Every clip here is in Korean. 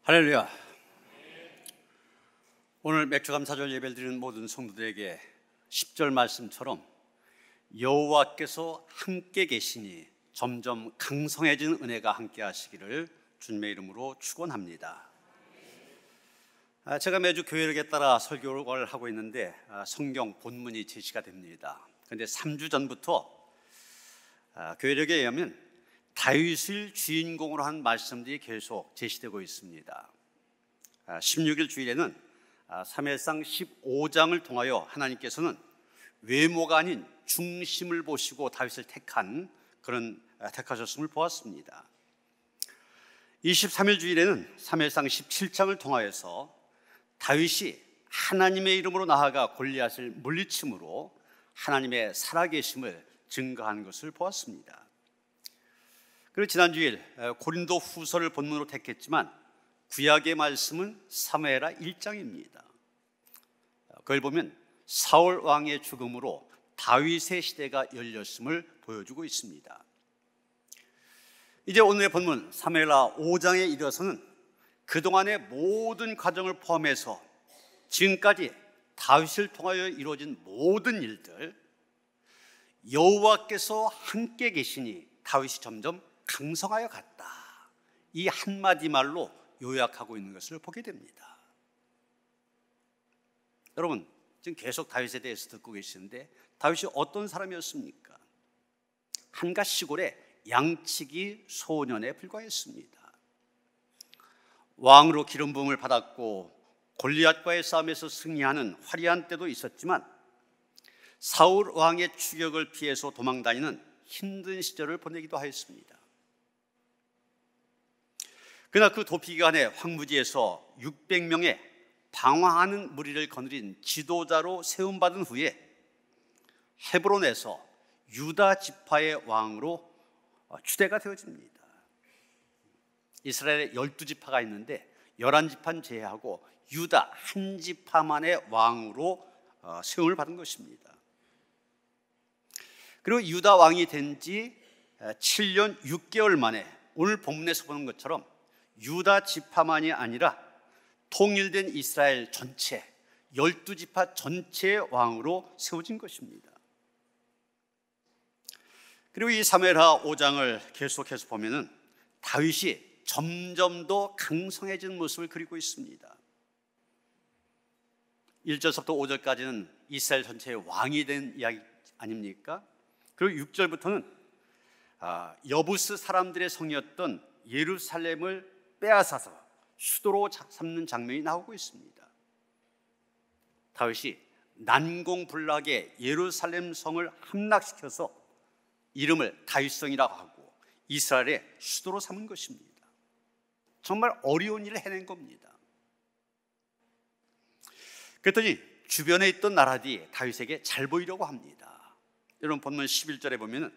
할렐루야. 오늘 맥주감사절 예배를 드리는 모든 성도들에게 10절 말씀처럼 여호와께서 함께 계시니 점점 강성해지는 은혜가 함께 하시기를 주님의 이름으로 축원합니다. 제가 매주 교회력에 따라 설교를 하고 있는데 성경 본문이 제시가 됩니다. 그런데 3주 전부터 교회력에 의하면 다윗을 주인공으로 한 말씀들이 계속 제시되고 있습니다. 16일 주일에는 사무엘상 15장을 통하여 하나님께서는 외모가 아닌 중심을 보시고 다윗을 택하셨음을 보았습니다. 23일 주일에는 사무엘상 17장을 통하여서 다윗이 하나님의 이름으로 나아가 골리앗을 물리침으로 하나님의 살아계심을 증거한 것을 보았습니다. 그리고 지난주일 고린도 후서를 본문으로 택했지만 구약의 말씀은 사무엘하 1장입니다. 그걸 보면 사울 왕의 죽음으로 다윗의 시대가 열렸음을 보여주고 있습니다. 이제 오늘의 본문 사무엘하 5장에 이르러서는 그동안의 모든 과정을 포함해서 지금까지 다윗을 통하여 이루어진 모든 일들, 여호와께서 함께 계시니 다윗이 점점 강성하여 갔다, 이 한마디 말로 요약하고 있는 것을 보게 됩니다. 여러분, 지금 계속 다윗에 대해서 듣고 계시는데 다윗이 어떤 사람이었습니까? 한갓 시골의 양치기 소년에 불과했습니다. 왕으로 기름 부음을 받았고 골리앗과의 싸움에서 승리하는 화려한 때도 있었지만 사울 왕의 추격을 피해서 도망다니는 힘든 시절을 보내기도 하였습니다. 그러나 그 도피기간에 황무지에서 600명의 방황하는 무리를 거느린 지도자로 세움받은 후에 헤브론에서 유다 지파의 왕으로 추대가 되어집니다. 이스라엘에 12지파가 있는데 11지파는 제외하고 유다 한 지파만의 왕으로 세움을 받은 것입니다. 그리고 유다 왕이 된 지 7년 6개월 만에 오늘 본문에서 보는 것처럼 유다 지파만이 아니라 통일된 이스라엘 전체 12지파 전체의 왕으로 세워진 것입니다. 그리고 이 사무엘하 5장을 계속해서 보면은 다윗이 점점 더 강성해진 모습을 그리고 있습니다. 1절부터 5절까지는 이스라엘 전체의 왕이 된 이야기 아닙니까? 그리고 6절부터는 여부스 사람들의 성이었던 예루살렘을 빼앗아서 수도로 삼는 장면이 나오고 있습니다. 다윗이 난공불락의 예루살렘 성을 함락시켜서 이름을 다윗성이라고 하고 이스라엘의 수도로 삼은 것입니다. 정말 어려운 일을 해낸 겁니다. 그랬더니 주변에 있던 나라들이 다윗에게 잘 보이려고 합니다. 여러분 본문 11절에 보면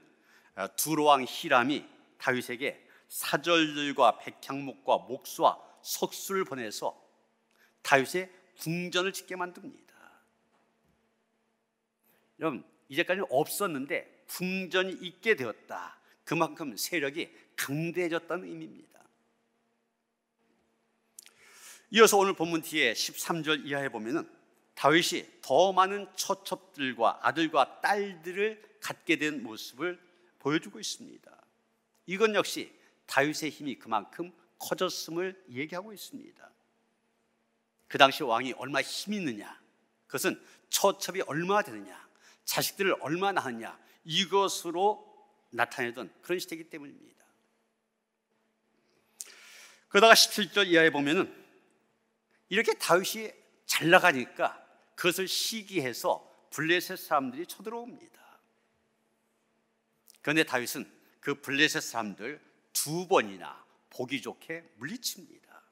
두로왕 히람이 다윗에게 사절들과 백향목과 목수와 석수를 보내서 다윗의 궁전을 짓게 만듭니다. 여러분, 이제까지는 없었는데 궁전이 있게 되었다, 그만큼 세력이 강대해졌다는 의미입니다. 이어서 오늘 본문 뒤에 13절 이하에 보면은 다윗이 더 많은 처첩들과 아들과 딸들을 갖게 된 모습을 보여주고 있습니다. 이건 역시 다윗의 힘이 그만큼 커졌음을 얘기하고 있습니다. 그 당시 왕이 얼마나 힘이 있느냐, 그것은 처첩이 얼마나 되느냐, 자식들을 얼마나 낳았냐, 이것으로 나타내던 그런 시대이기 때문입니다. 그러다가 17절 이하에 보면은 이렇게 다윗이 잘 나가니까 그것을 시기해서 블레셋 사람들이 쳐들어옵니다. 그런데 다윗은 그 블레셋 사람들 2번이나 보기 좋게 물리칩니다.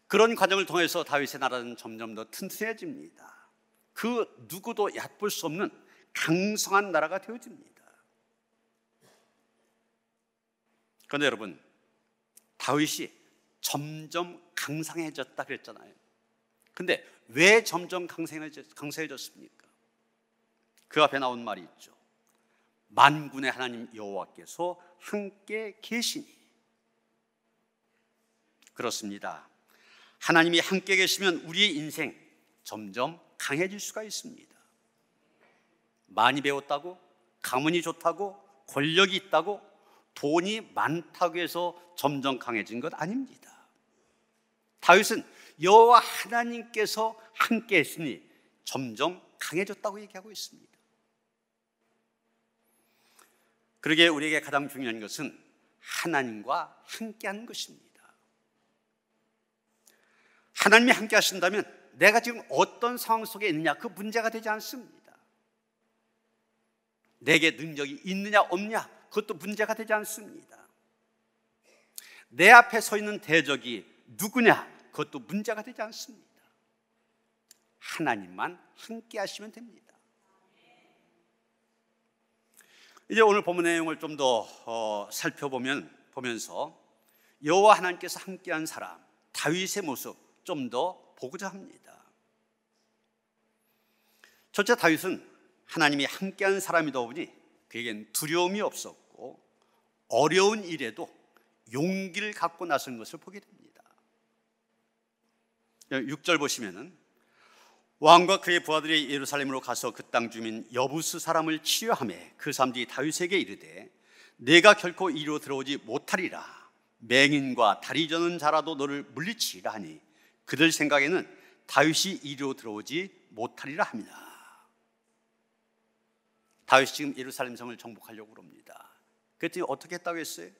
그런 과정을 통해서 다윗의 나라는 점점 더 튼튼해집니다. 그 누구도 얕볼 수 없는 강성한 나라가 되어집니다. 그런데 여러분, 다윗이 점점 강성해졌다 그랬잖아요. 근데 왜 점점 강성해졌습니까? 그 앞에 나온 말이 있죠. 만군의 하나님 여호와께서 함께 계시니. 그렇습니다. 하나님이 함께 계시면 우리의 인생 점점 강해질 수가 있습니다. 많이 배웠다고, 가문이 좋다고, 권력이 있다고, 돈이 많다고 해서 점점 강해진 것 아닙니다. 다윗은 여호와 하나님께서 함께 했으니 점점 강해졌다고 얘기하고 있습니다. 그러기에 우리에게 가장 중요한 것은 하나님과 함께하는 것입니다. 하나님이 함께 하신다면 내가 지금 어떤 상황 속에 있느냐, 그 문제가 되지 않습니다. 내게 능력이 있느냐 없느냐, 그것도 문제가 되지 않습니다. 내 앞에 서 있는 대적이 누구냐, 그것도 문제가 되지 않습니다. 하나님만 함께 하시면 됩니다. 이제 오늘 본문 내용을 좀 더 살펴보면서 여호와 하나님께서 함께한 사람 다윗의 모습 좀 더 보고자 합니다. 첫째, 다윗은 하나님이 함께한 사람이다 보니 그에겐 두려움이 없었고 어려운 일에도 용기를 갖고 나선 것을 보게 됩니다. 6절 보시면은 왕과 그의 부하들이 예루살렘으로 가서 그 땅 주민 여부스 사람을 치료하매 그 사람들이 다윗에게 이르되 내가 결코 이리로 들어오지 못하리라. 맹인과 다리 저는 자라도 너를 물리치리라 하니 그들 생각에는 다윗이 이리로 들어오지 못하리라 합니다. 다윗이 지금 예루살렘 성을 정복하려고 합니다. 그랬더니 어떻게 했다고 했어요?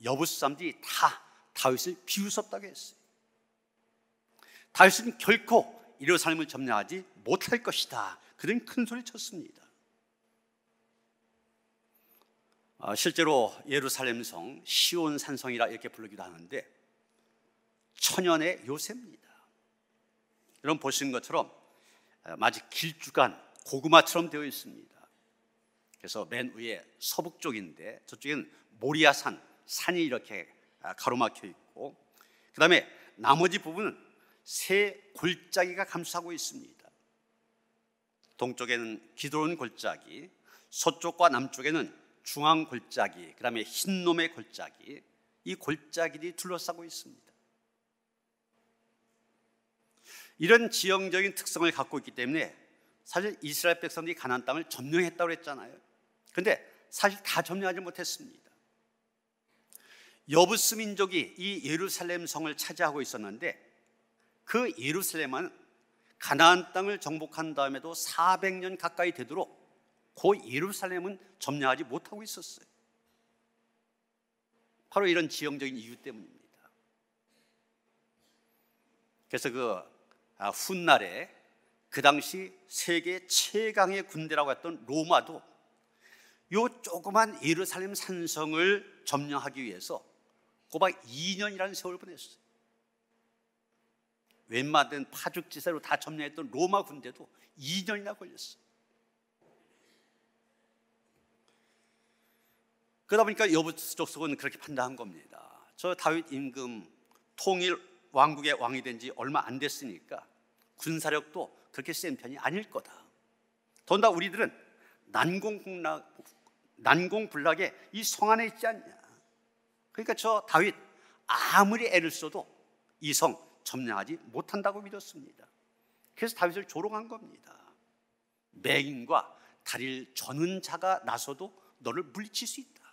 여부스 사람들이 다 다윗을 비웃었다고 했어요. 다윗은 결코 예루살렘을 점령하지 못할 것이다. 그런 큰 소리 쳤습니다. 실제로 예루살렘 성 시온 산성이라 이렇게 부르기도 하는데 천연의 요새입니다. 여러분 보시는 것처럼 마치 길쭉한 고구마처럼 되어 있습니다. 그래서 맨 위에 서북 쪽인데 저쪽에는 모리아산, 산이 이렇게 가로막혀 있고 그 다음에 나머지 부분은 세 골짜기가 감싸고 있습니다. 동쪽에는 기드론 골짜기, 서쪽과 남쪽에는 중앙 골짜기, 그 다음에 흰놈의 골짜기, 이 골짜기들이 둘러싸고 있습니다. 이런 지형적인 특성을 갖고 있기 때문에 사실 이스라엘 백성들이 가나안 땅을 점령했다고 했잖아요. 그런데 사실 다 점령하지 못했습니다. 여부스 민족이 이 예루살렘 성을 차지하고 있었는데 그 예루살렘은 가나안 땅을 정복한 다음에도 400년 가까이 되도록 그 예루살렘은 점령하지 못하고 있었어요. 바로 이런 지형적인 이유 때문입니다. 그래서 그 훗날에 그 당시 세계 최강의 군대라고 했던 로마도 요 조그만 예루살렘 산성을 점령하기 위해서 고작 2년이라는 세월을 보냈어요. 웬만한 파죽지세로 다 점령했던 로마 군대도 2년이나 걸렸어요. 그러다 보니까 여부스 족속은 그렇게 판단한 겁니다. 저 다윗 임금 통일 왕국의 왕이 된 지 얼마 안 됐으니까 군사력도 그렇게 센 편이 아닐 거다. 더군다나 우리들은 난공불락에 이 성 안에 있지 않냐. 그러니까 저 다윗 아무리 애를 써도 이 성 점령하지 못한다고 믿었습니다. 그래서 다윗을 조롱한 겁니다. 맹인과 다리를 저는 자가 나서도 너를 물리칠 수 있다.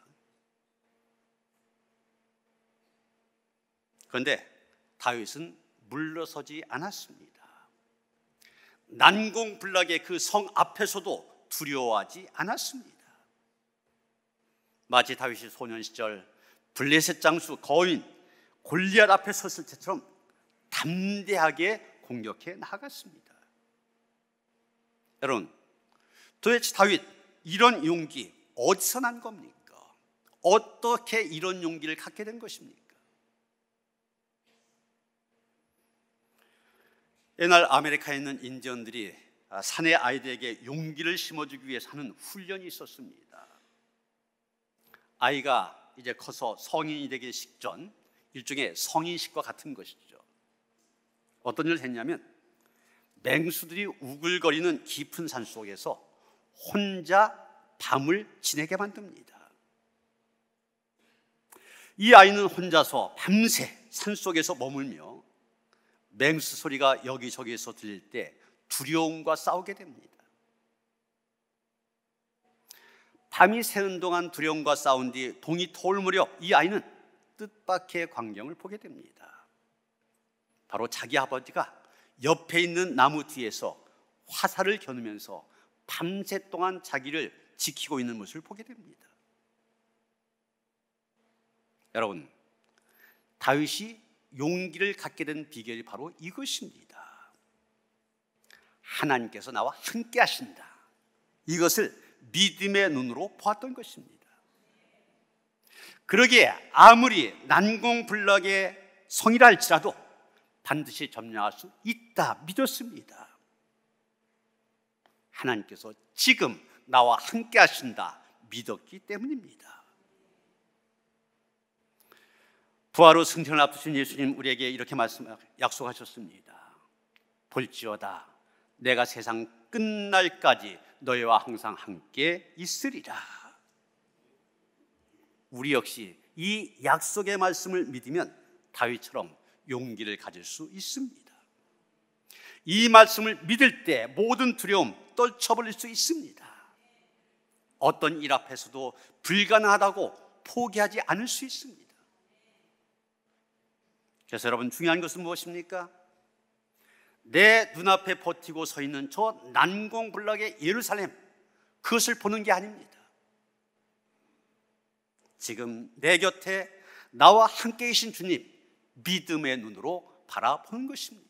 그런데 다윗은 물러서지 않았습니다. 난공불락의 그 성 앞에서도 두려워하지 않았습니다. 마치 다윗이 소년 시절 블레셋 장수 거인 골리앗 앞에 섰을 때처럼 담대하게 공격해 나갔습니다. 여러분, 도대체 다윗 이런 용기 어디서 난 겁니까? 어떻게 이런 용기를 갖게 된 것입니까? 옛날 아메리카에 있는 인디언들이 산의 아이들에게 용기를 심어주기 위해서 하는 훈련이 있었습니다. 아이가 이제 커서 성인이 되기 직전 일종의 성인식과 같은 것이죠. 어떤 일을 했냐면 맹수들이 우글거리는 깊은 산 속에서 혼자 밤을 지내게 만듭니다. 이 아이는 혼자서 밤새 산속에서 머물며 맹수 소리가 여기저기에서 들릴 때 두려움과 싸우게 됩니다. 밤이 새는 동안 두려움과 싸운 뒤 동이 터올 무렵 이 아이는 뜻밖의 광경을 보게 됩니다. 바로 자기 아버지가 옆에 있는 나무 뒤에서 화살을 겨누면서 밤새 동안 자기를 지키고 있는 모습을 보게 됩니다. 여러분, 다윗이 용기를 갖게 된 비결이 바로 이것입니다. 하나님께서 나와 함께 하신다. 이것을 믿음의 눈으로 보았던 것입니다. 그러기에 아무리 난공불락의 성이라 할지라도 반드시 점령할 수 있다 믿었습니다. 하나님께서 지금 나와 함께 하신다 믿었기 때문입니다. 부활 후 승천을 앞두신 예수님 우리에게 이렇게 약속하셨습니다. 볼지어다 내가 세상 끝날까지 너희와 항상 함께 있으리라. 우리 역시 이 약속의 말씀을 믿으면 다윗처럼 용기를 가질 수 있습니다. 이 말씀을 믿을 때 모든 두려움 떨쳐버릴 수 있습니다. 어떤 일 앞에서도 불가능하다고 포기하지 않을 수 있습니다. 그래서 여러분, 중요한 것은 무엇입니까? 내 눈앞에 버티고 서 있는 저 난공불락의 예루살렘, 그것을 보는 게 아닙니다. 지금 내 곁에 나와 함께 계신 주님, 믿음의 눈으로 바라보는 것입니다.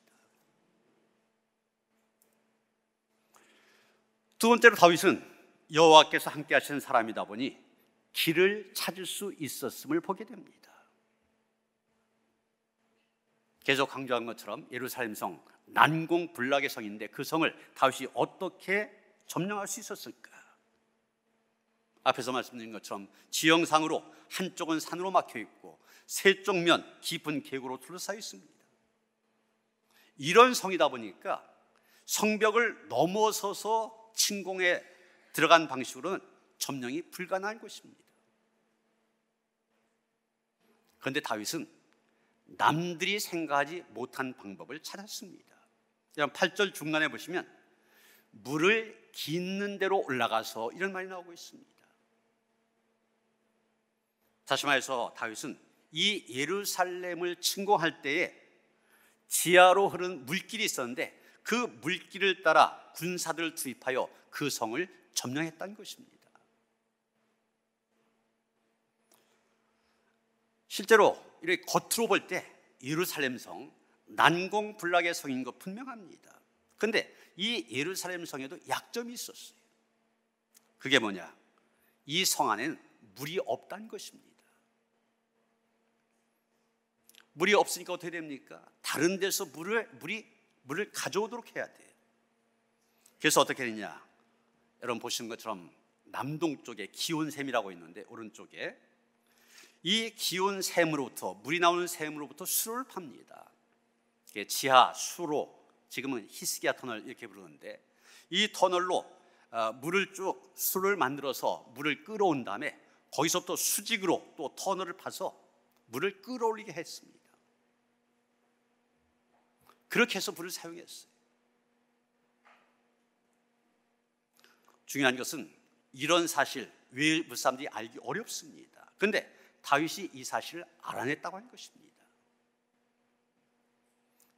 두 번째로 다윗은 여호와께서 함께 하시는 사람이다 보니 길을 찾을 수 있었음을 보게 됩니다. 계속 강조한 것처럼 예루살렘 성, 난공불락의 성인데 그 성을 다윗이 어떻게 점령할 수 있었을까? 앞에서 말씀드린 것처럼 지형상으로 한쪽은 산으로 막혀 있고 세쪽 면 깊은 계곡으로 둘러싸여 있습니다. 이런 성이다 보니까 성벽을 넘어서서 침공에 들어간 방식으로는 점령이 불가능한 것입니다. 그런데 다윗은 남들이 생각하지 못한 방법을 찾았습니다. 8절 중간에 보시면 물을 깃는 대로 올라가서 이런 말이 나오고 있습니다. 다시 말해서 다윗은 이 예루살렘을 침공할 때에 지하로 흐르는 물길이 있었는데 그 물길을 따라 군사들을 투입하여 그 성을 점령했다는 것입니다. 실제로 이렇게 겉으로 볼 때 예루살렘 성, 난공불락의 성인 것 분명합니다. 그런데 이 예루살렘 성에도 약점이 있었어요. 그게 뭐냐? 이 성 안에는 물이 없다는 것입니다. 물이 없으니까 어떻게 됩니까? 다른 데서 물을 가져오도록 해야 돼요. 그래서 어떻게 되냐? 여러분 보시는 것처럼 남동쪽에 기온샘이라고 있는데 오른쪽에 이 기온샘으로부터 물이 나오는 샘으로부터 수로를 팝니다. 지하 수로, 지금은 히스기야 터널 이렇게 부르는데 이 터널로 물을 쭉 수로를 만들어서 물을 끌어온 다음에 거기서부터 수직으로 또 터널을 파서 물을 끌어올리게 했습니다. 그렇게 해서 물을 사용했어요. 중요한 것은 이런 사실 외부 사람들이 알기 어렵습니다. 그런데 다윗이 이 사실을 알아냈다고 하는 것입니다.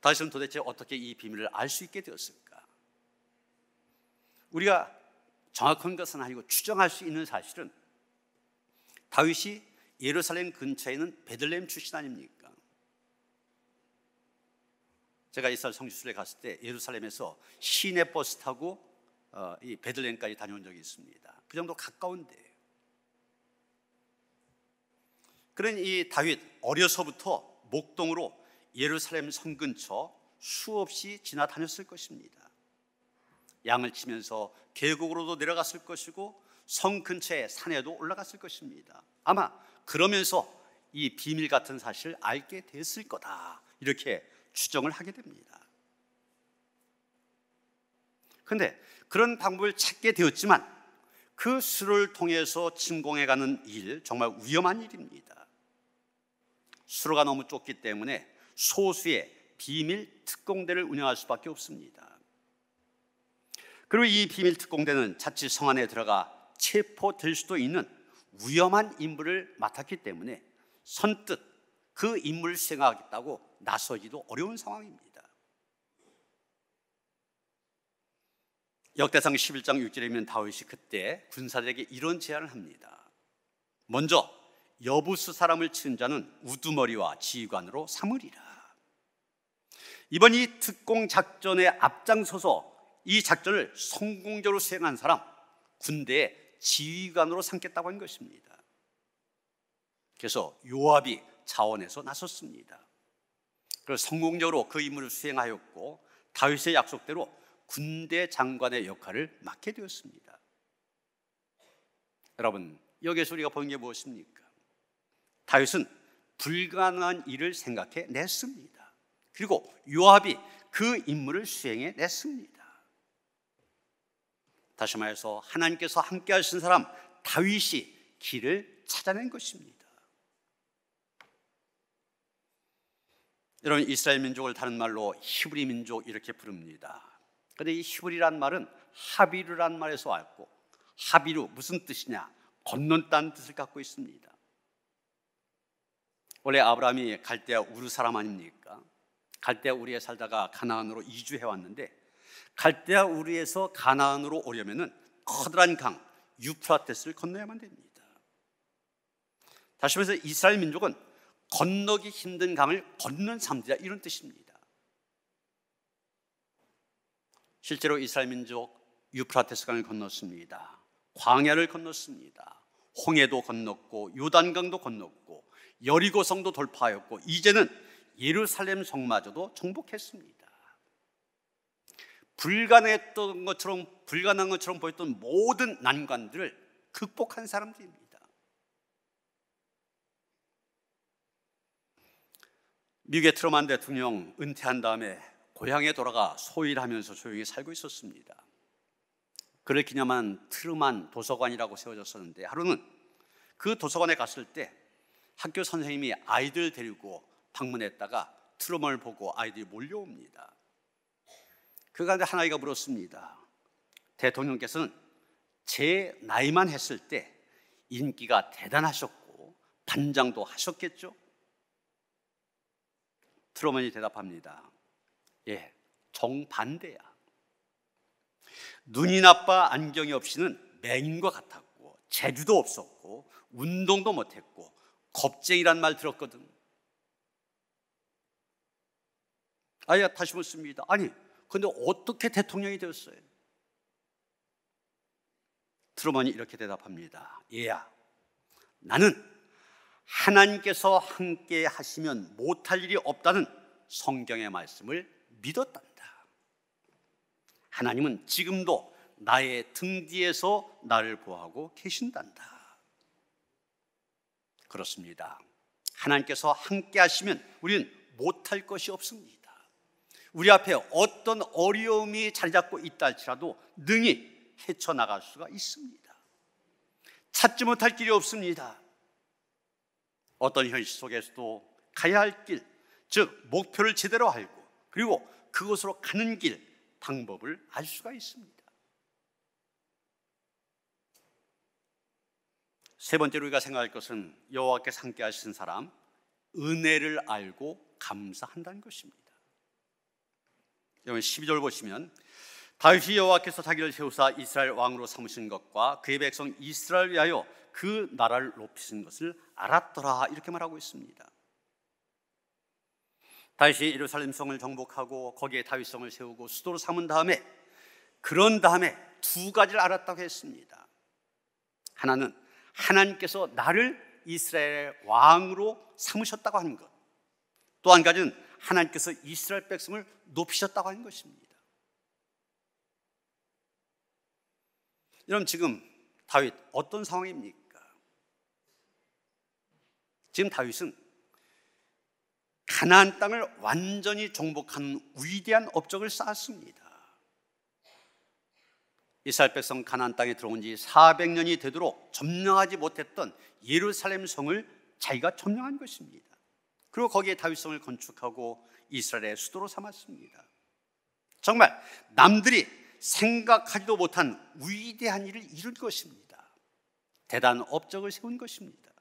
다윗은 도대체 어떻게 이 비밀을 알 수 있게 되었을까? 우리가 정확한 것은 아니고 추정할 수 있는 사실은 다윗이 예루살렘 근처에 있는 베들레헴 출신 아닙니까? 제가 이스라엘 성지순례 갔을 때 예루살렘에서 시내 버스 타고 이 베들레헴까지 다녀온 적이 있습니다. 그 정도 가까운데. 그런 이 다윗 어려서부터 목동으로 예루살렘 성 근처 수없이 지나다녔을 것입니다. 양을 치면서 계곡으로도 내려갔을 것이고 성 근처의 산에도 올라갔을 것입니다. 아마 그러면서 이 비밀 같은 사실을 알게 됐을 거다, 이렇게 추정을 하게 됩니다. 그런데 그런 방법을 찾게 되었지만 그 수를 통해서 침공해 가는 일, 정말 위험한 일입니다. 수로가 너무 좁기 때문에 소수의 비밀 특공대를 운영할 수밖에 없습니다. 그리고 이 비밀 특공대는 자칫 성 안에 들어가 체포될 수도 있는 위험한 임무를 맡았기 때문에 선뜻 그 임무를 수행하겠다고 나서기도 어려운 상황입니다. 역대상 11장 6절에 있는 다윗이 그때 군사들에게 이런 제안을 합니다. 먼저 여부스 사람을 친 자는 우두머리와 지휘관으로 삼으리라. 이번 이 특공 작전에 앞장서서 이 작전을 성공적으로 수행한 사람, 군대의 지휘관으로 삼겠다고 한 것입니다. 그래서 요압이 자원해서 나섰습니다. 그래서 성공적으로 그 임무를 수행하였고 다윗의 약속대로 군대 장관의 역할을 맡게 되었습니다. 여러분, 여기에서 우리가 보는 게 무엇입니까? 다윗은 불가능한 일을 생각해 냈습니다. 그리고 요압이 그 임무를 수행해 냈습니다. 다시 말해서 하나님께서 함께 하신 사람 다윗이 길을 찾아낸 것입니다. 여러분, 이스라엘 민족을 다른 말로 히브리 민족 이렇게 부릅니다. 그런데 이 히브리란 말은 하비르란 말에서 왔고, 하비루 무슨 뜻이냐? 건넌다는 뜻을 갖고 있습니다. 원래 아브라함이 갈대아 우르 사람 아닙니까? 갈대아 우르에 살다가 가나안으로 이주해 왔는데, 갈대아 우르에서 가나안으로 오려면은 커다란 강 유프라테스를 건너야만 됩니다. 다시 말해서 이스라엘 민족은 건너기 힘든 강을 건넌 사람들이다, 이런 뜻입니다. 실제로 이스라엘 민족 유프라테스 강을 건넜습니다. 광야를 건넜습니다. 홍해도 건넜고 요단강도 건넜고 여리고성도 돌파하였고 이제는 예루살렘 성마저도 정복했습니다. 불가능한 것처럼 보였던 모든 난관들을 극복한 사람들입니다. 미국의 트루먼 대통령 은퇴한 다음에 고향에 돌아가 소일을 하면서 조용히 살고 있었습니다. 그를 기념한 트루먼 도서관이라고 세워졌었는데, 하루는 그 도서관에 갔을 때 학교 선생님이 아이들 데리고 방문했다가 트루먼을 보고 아이들이 몰려옵니다. 그 가운데 한 아이가 물었습니다. 대통령께서는 제 나이만 했을 때 인기가 대단하셨고 반장도 하셨겠죠? 트루먼이 대답합니다. 예, 정반대야. 눈이 나빠 안경이 없이는 맹인과 같았고 재주도 없었고 운동도 못했고 겁쟁이란 말 들었거든. 아이가 다시 묻습니다. 아니, 근데 어떻게 대통령이 되었어요? 트루먼이 이렇게 대답합니다. 얘야, 나는 하나님께서 함께 하시면 못할 일이 없다는 성경의 말씀을 믿었단다. 하나님은 지금도 나의 등 뒤에서 나를 보호하고 계신단다. 그렇습니다. 하나님께서 함께 하시면 우리는 못할 것이 없습니다. 우리 앞에 어떤 어려움이 자리 잡고 있다 할지라도 능히 헤쳐나갈 수가 있습니다. 찾지 못할 길이 없습니다. 어떤 현실 속에서도 가야 할 길, 즉 목표를 제대로 알고 그리고 그곳으로 가는 길, 방법을 알 수가 있습니다. 세 번째로 우리가 생각할 것은 여호와께서 함께 하신 사람, 은혜를 알고 감사한다는 것입니다. 여러분 12절 보시면 다윗이 여호와께서 자기를 세우사 이스라엘 왕으로 삼으신 것과 그의 백성 이스라엘 위하여 그 나라를 높이신 것을 알았더라, 이렇게 말하고 있습니다. 다윗이 예루살렘 성을 정복하고 거기에 다윗성을 세우고 수도로 삼은 다음에, 그런 다음에 두 가지를 알았다고 했습니다. 하나는 하나님께서 나를 이스라엘 왕으로 삼으셨다고 하는 것, 또 한 가지는 하나님께서 이스라엘 백성을 높이셨다고 하는 것입니다. 여러분, 지금 다윗 어떤 상황입니까? 지금 다윗은 가나안 땅을 완전히 정복한 위대한 업적을 쌓았습니다. 이스라엘 백성 가나안 땅에 들어온 지 400년이 되도록 점령하지 못했던 예루살렘 성을 자기가 점령한 것입니다. 그리고 거기에 다윗성을 건축하고 이스라엘의 수도로 삼았습니다. 정말 남들이 생각하지도 못한 위대한 일을 이룬 것입니다. 대단한 업적을 세운 것입니다.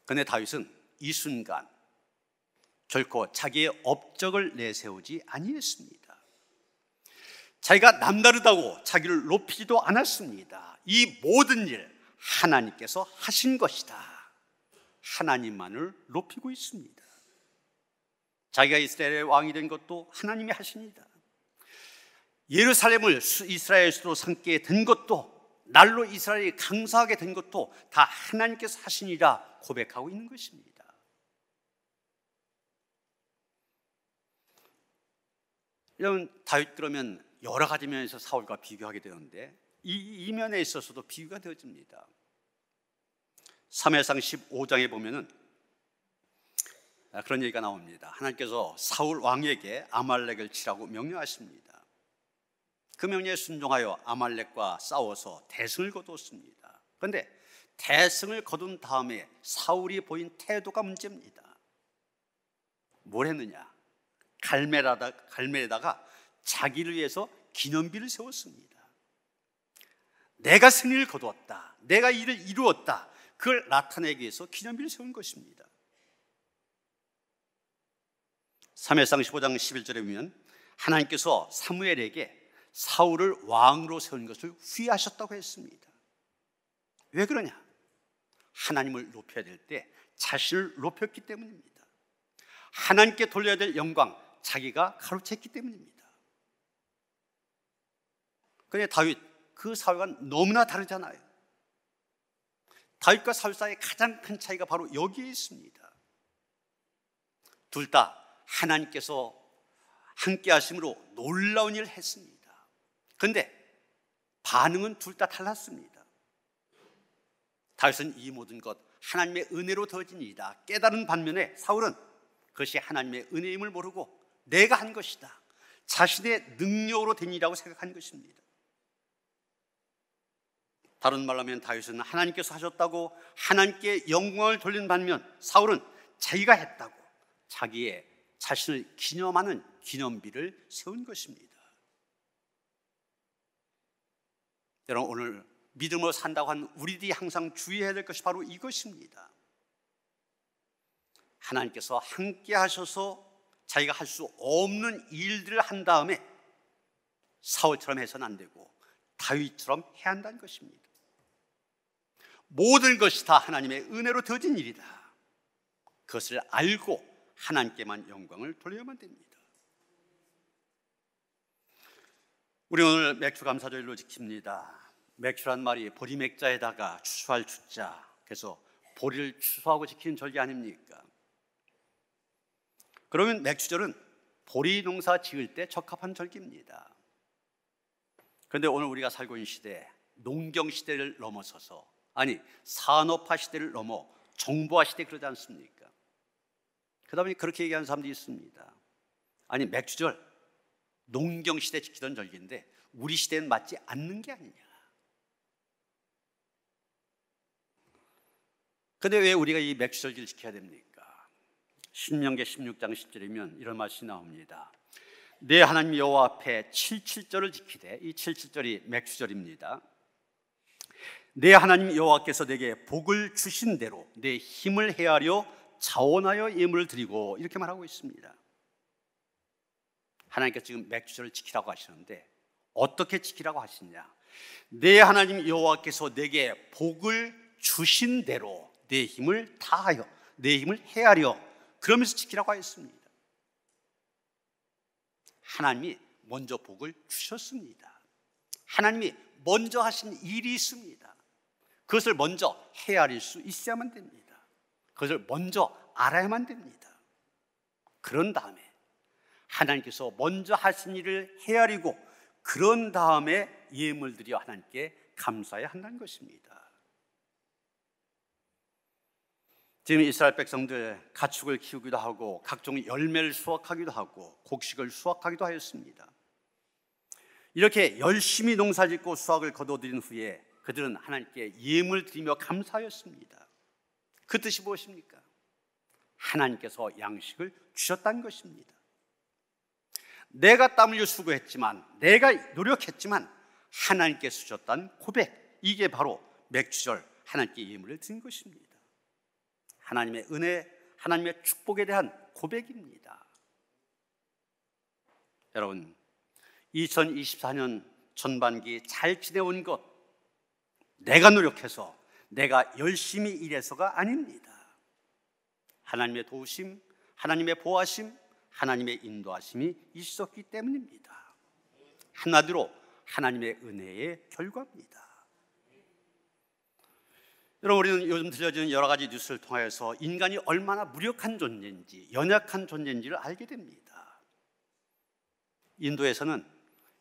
그런데 다윗은 이 순간 결코 자기의 업적을 내세우지 아니했습니다. 자기가 남다르다고 자기를 높이지도 않았습니다. 이 모든 일 하나님께서 하신 것이다. 하나님만을 높이고 있습니다. 자기가 이스라엘의 왕이 된 것도 하나님이 하십니다. 예루살렘을 이스라엘 수도로 삼게 된 것도, 날로 이스라엘이 강성하게 된 것도 다 하나님께서 하시니라 고백하고 있는 것입니다. 이런 다윗, 그러면 여러 가지 면에서 사울과 비교하게 되는데 이 면에 있어서도 비교가 되어집니다. 사무엘상 15장에 보면은 그런 얘기가 나옵니다. 하나님께서 사울 왕에게 아말렉을 치라고 명령하십니다. 그 명령에 순종하여 아말렉과 싸워서 대승을 거두었습니다. 그런데 대승을 거둔 다음에 사울이 보인 태도가 문제입니다. 뭘 했느냐? 갈멜에다가 자기를 위해서 기념비를 세웠습니다. 내가 승리를 거두었다, 내가 이를 이루었다, 그걸 나타내기 위해서 기념비를 세운 것입니다. 사무엘상 15장 11절에 보면 하나님께서 사무엘에게 사울을 왕으로 세운 것을 후회하셨다고 했습니다. 왜 그러냐? 하나님을 높여야 될 때 자신을 높였기 때문입니다. 하나님께 돌려야 될 영광 자기가 가로챘기 때문입니다. 그런데 다윗, 그 사울과 너무나 다르잖아요. 다윗과 사울 사이의 가장 큰 차이가 바로 여기에 있습니다. 둘 다 하나님께서 함께 하심으로 놀라운 일을 했습니다. 그런데 반응은 둘 다 달랐습니다. 다윗은 이 모든 것 하나님의 은혜로 더해진 일이다 깨달은 반면에 사울은 그것이 하나님의 은혜임을 모르고 내가 한 것이다, 자신의 능력으로 된 일이라고 생각한 것입니다. 다른 말로 하면 다윗은 하나님께서 하셨다고 하나님께 영광을 돌린 반면 사울은 자기가 했다고 자기의 자신을 기념하는 기념비를 세운 것입니다. 여러분, 오늘 믿음으로 산다고 한 우리들이 항상 주의해야 될 것이 바로 이것입니다. 하나님께서 함께 하셔서 자기가 할 수 없는 일들을 한 다음에 사울처럼 해서는 안 되고 다윗처럼 해야 한다는 것입니다. 모든 것이 다 하나님의 은혜로 되어진 일이다, 그것을 알고 하나님께만 영광을 돌려야만 됩니다. 우리 오늘 맥주 감사절로 지킵니다. 맥주란 말이 보리맥자에다가 추수할 추자, 그래서 보리를 추수하고 지키는 절기 아닙니까? 그러면 맥주절은 보리 농사 지을 때 적합한 절기입니다. 그런데 오늘 우리가 살고 있는 시대, 농경 시대를 넘어서서, 아니 산업화 시대를 넘어 정보화 시대, 그러지 않습니까? 그러다 보니 그렇게 얘기하는 사람들이 있습니다. 아니 맥주절 농경 시대 지키던 절기인데 우리 시대는 맞지 않는 게 아니냐. 그런데 왜 우리가 이 맥주절기를 지켜야 됩니까? 신명기 16장 10절이면 이런 말씀이 나옵니다. 내 하나님 여호와 앞에 77절을 지키되, 이 77절이 맥주절입니다. 내 하나님 여호와께서 내게 복을 주신 대로 내 힘을 헤아려 자원하여 예물을 드리고, 이렇게 말하고 있습니다. 하나님께서 지금 맥주절을 지키라고 하시는데 어떻게 지키라고 하시냐? 내 하나님 여호와께서 내게 복을 주신 대로 내 힘을 다하여, 내 힘을 헤아려, 그러면서 지키라고 하였습니다. 하나님이 먼저 복을 주셨습니다. 하나님이 먼저 하신 일이 있습니다. 그것을 먼저 헤아릴 수 있어야만 됩니다. 그것을 먼저 알아야만 됩니다. 그런 다음에 하나님께서 먼저 하신 일을 헤아리고, 그런 다음에 예물 드려 하나님께 감사해야 한다는 것입니다. 지금 이스라엘 백성들 가축을 키우기도 하고 각종 열매를 수확하기도 하고 곡식을 수확하기도 하였습니다. 이렇게 열심히 농사짓고 수확을 거둬들인 후에 그들은 하나님께 예물 드리며 감사하였습니다. 그 뜻이 무엇입니까? 하나님께서 양식을 주셨다는 것입니다. 내가 땀 흘려 수고했지만, 내가 노력했지만 하나님께서 주셨다는 고백, 이게 바로 맥주절 하나님께 예물을 드린 것입니다. 하나님의 은혜, 하나님의 축복에 대한 고백입니다. 여러분, 2024년 전반기 잘 지내온 것, 내가 노력해서, 내가 열심히 일해서가 아닙니다. 하나님의 도우심, 하나님의 보호하심, 하나님의 인도하심이 있었기 때문입니다. 한마디로 하나님의 은혜의 결과입니다. 여러분, 우리는 요즘 들려지는 여러 가지 뉴스를 통해서 인간이 얼마나 무력한 존재인지, 연약한 존재인지를 알게 됩니다. 인도에서는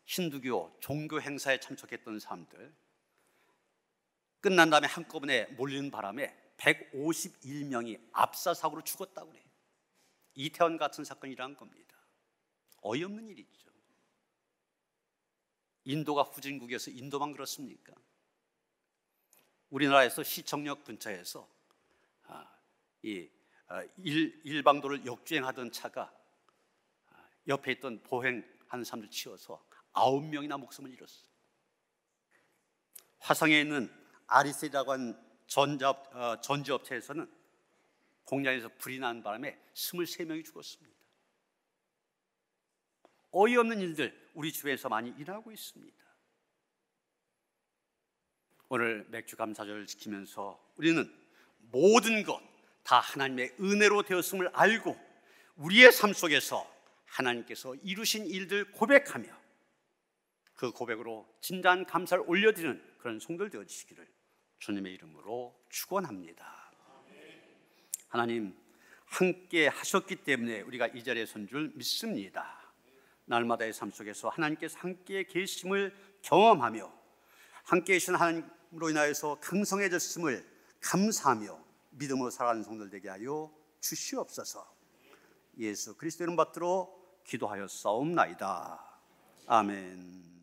힌두교 종교 행사에 참석했던 사람들, 끝난 다음에 한꺼번에 몰리는 바람에 151명이 압사사고로 죽었다고 그래요. 이태원 같은 사건이 일어난 겁니다. 어이없는 일이죠. 인도가 후진국이어서 인도만 그렇습니까? 우리나라에서 시청역 근처에서 일방도를 역주행하던 차가 옆에 있던 보행하는 사람들 치워서 9명이나 목숨을 잃었어요. 화성에 있는 아리셀이라고 하는 전지업체에서는 공장에서 불이 나는 바람에 23명이 죽었습니다. 어이없는 일들 우리 주변에서 많이 일어나고 있습니다. 오늘 맥주 감사절을 지키면서 우리는 모든 것 다 하나님의 은혜로 되었음을 알고 우리의 삶 속에서 하나님께서 이루신 일들 고백하며 그 고백으로 진정한 감사를 올려드리는 그런 성도들 되어주시기를 주님의 이름으로 축원합니다. 하나님 함께 하셨기 때문에 우리가 이 자리에 선 줄 믿습니다. 날마다의 삶 속에서 하나님께서 함께 계심을 경험하며 함께 계신 하나님으로 인하여서 강성해졌음을 감사하며 믿음으로 살아가는 성도들 되게 하여 주시옵소서. 예수 그리스도 이름 받들어 기도하여 싸움나이다. 아멘.